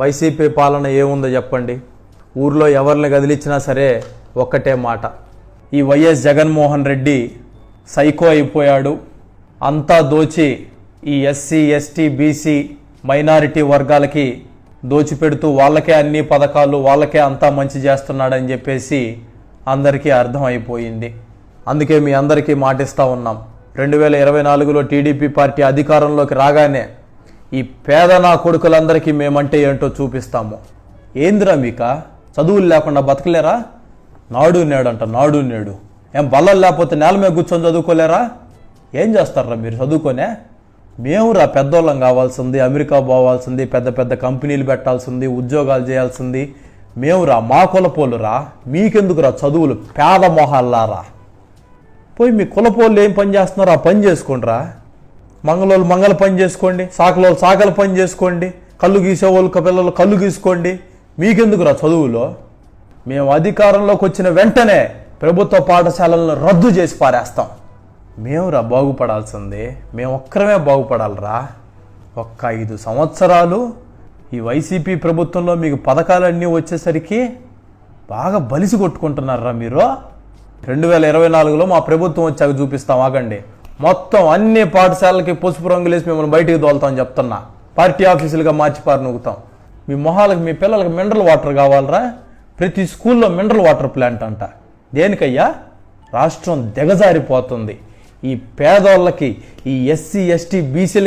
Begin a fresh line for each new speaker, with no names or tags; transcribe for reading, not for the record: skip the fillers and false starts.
YCP పాలన ఏముందో చెప్పండి. ఊర్లో ఎవరిని కదిలించినా సరే ఒక్కటే మాట, ఈ వైఎస్ జగన్మోహన్ రెడ్డి సైకో అయిపోయాడు, అంతా దోచి ఈ ఎస్సీ ఎస్టీ బీసీ మైనారిటీ వర్గాలకి దోచిపెడుతూ వాళ్ళకే అన్ని పథకాలు వాళ్ళకే అంతా మంచి చేస్తున్నాడని చెప్పేసి అందరికీ అర్థమైపోయింది. అందుకే మీ అందరికీ మాటిస్తూ ఉన్నాం, 2024లో టీడీపీ పార్టీ అధికారంలోకి రాగానే ఈ పేద నా కొడుకులందరికీ మేమంటే ఏంటో చూపిస్తాము. ఏందిరా మీక చదువులు లేకుండా బతకలేరా? నాడు నేడంట, నాడు నేడు. ఏం బల్లలు లేకపోతే నేల మీద కూర్చొని చదువుకోలేరా? ఏం చేస్తారా మీరు చదువుకొనే? మేమురా పెద్దోళ్ళం కావాల్సింది, అమెరికా పోవాల్సింది, పెద్ద పెద్ద కంపెనీలు పెట్టాల్సింది, ఉద్యోగాలు చేయాల్సింది మేమురా, మా కులపోలురా. మీకెందుకురా చదువులు పేద మొహాల్లారా? పోయి మీ కులపోళ్ళు ఏం పని చేస్తున్నారో ఆ పని చేసుకోండిరా. మంగళోళ్ళు మంగళ పని చేసుకోండి, సాకలోళ్ళు సాకల పని చేసుకోండి, కళ్ళు గీసేవాళ్ళు పిల్లలు కళ్ళు గీసుకోండి. మీకెందుకురా చదువులో? మేము అధికారంలోకి వచ్చిన వెంటనే ప్రభుత్వ పాఠశాలలను రద్దు చేసి పారేస్తాం. మేమురా బాగుపడాల్సింది, మేము ఒక్కరమే బాగుపడాలరా. ఒక్క 5 సంవత్సరాలు ఈ వైసీపీ ప్రభుత్వంలో మీకు పథకాలన్నీ వచ్చేసరికి బాగా బలిసి కొట్టుకుంటున్నారా మీరు. 2024లో మా ప్రభుత్వం వచ్చాక చూపిస్తాం, ఆగండి. మొత్తం అన్ని పాఠశాలలకి పసుపు రంగులేసి మిమ్మల్ని బయటికి తోలుతామని చెప్తున్నా. పార్టీ ఆఫీసులుగా మార్చిపారు నూగుతాం. మీ మొహాలకు మీ పిల్లలకి మినరల్ వాటర్ కావాలరా? ప్రతి స్కూల్లో మినరల్ వాటర్ ప్లాంట్ అంట. దేనికయ్యా? రాష్ట్రం దిగజారిపోతుంది. ఈ పేదోళ్ళకి, ఈ ఎస్సీ ఎస్టీ బీసీలకి